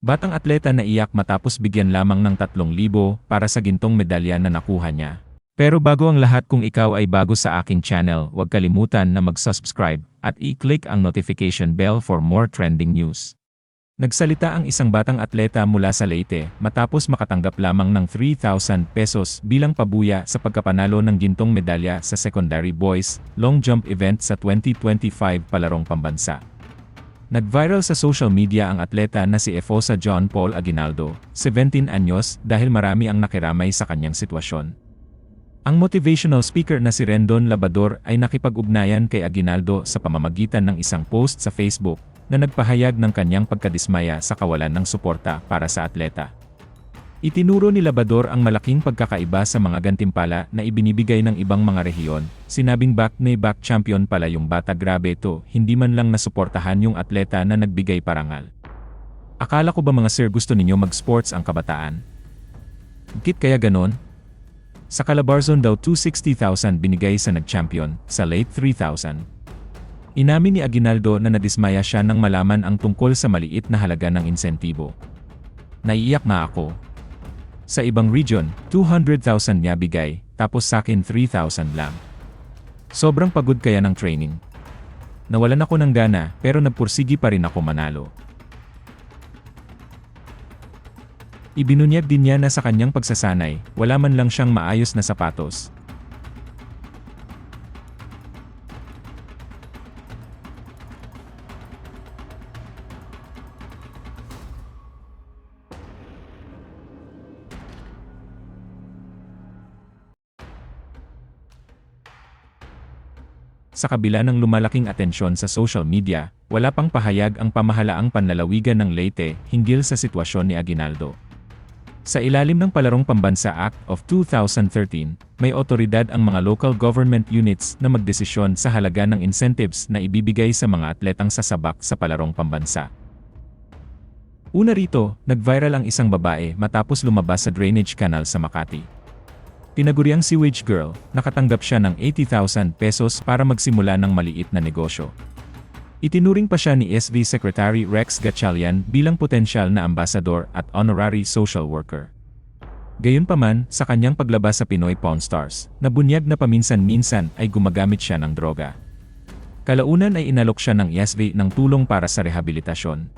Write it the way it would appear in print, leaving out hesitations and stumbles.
Batang atleta na iyak matapos bigyan lamang ng 3,000 para sa gintong medalya na nakuha niya. Pero bago ang lahat, kung ikaw ay bago sa aking channel, huwag kalimutan na mag-subscribe at i-click ang notification bell for more trending news. Nagsalita ang isang batang atleta mula sa Leyte matapos makatanggap lamang ng 3,000 pesos bilang pabuya sa pagkapanalo ng gintong medalya sa secondary boys long jump event sa 2025 Palarong Pambansa. Nag-viral sa social media ang atleta na si Efosa John Paul Aguinaldo, 17 anyos, dahil marami ang nakiramay sa kanyang sitwasyon. Ang motivational speaker na si Rendon Labador ay nakipag-ugnayan kay Aguinaldo sa pamamagitan ng isang post sa Facebook na nagpahayag ng kanyang pagkadismaya sa kawalan ng suporta para sa atleta. Itinuro ni Labador ang malaking pagkakaiba sa mga gantimpala na ibinibigay ng ibang mga rehiyon. Sinabing back champion pala yung bata, grabe to, hindi man lang nasuportahan yung atleta na nagbigay parangal. Akala ko ba mga sir gusto ninyo mag-sports ang kabataan? Bakit kaya ganon? Sa Calabarzon daw 260,000 binigay sa nag-champion, sa late 3,000. Inamin ni Aguinaldo na nadismaya siya nang malaman ang tungkol sa maliit na halaga ng insentibo. Naiiyak na ako. Sa ibang region, 200,000 niya bigay, tapos sakin 3,000 lang. Sobrang pagod kaya ng training. Nawalan ako ng gana, pero nagpursigi pa rin ako manalo. Ibinunyag din niya na sa kanyang pagsasanay, wala man lang siyang maayos na sapatos. Sa kabila ng lumalaking atensyon sa social media, wala pang pahayag ang pamahalaang panlalawigan ng Leyte hinggil sa sitwasyon ni Aguinaldo. Sa ilalim ng Palarong Pambansa Act of 2013, may otoridad ang mga local government units na magdesisyon sa halaga ng incentives na ibibigay sa mga atletang sasabak sa Palarong Pambansa. Una rito, nag-viral ang isang babae matapos lumabas sa drainage canal sa Makati. Tinaguriang sewage girl, nakatanggap siya ng 80,000 pesos para magsimula ng maliit na negosyo. Itinuring pa siya ni SV Secretary Rex Gatchalian bilang potensyal na ambasador at honorary social worker. Gayunpaman, sa kanyang paglabas sa Pinoy Pawn Stars, nabunyag na paminsan-minsan ay gumagamit siya ng droga. Kalaunan ay inalok siya ng SV ng tulong para sa rehabilitasyon.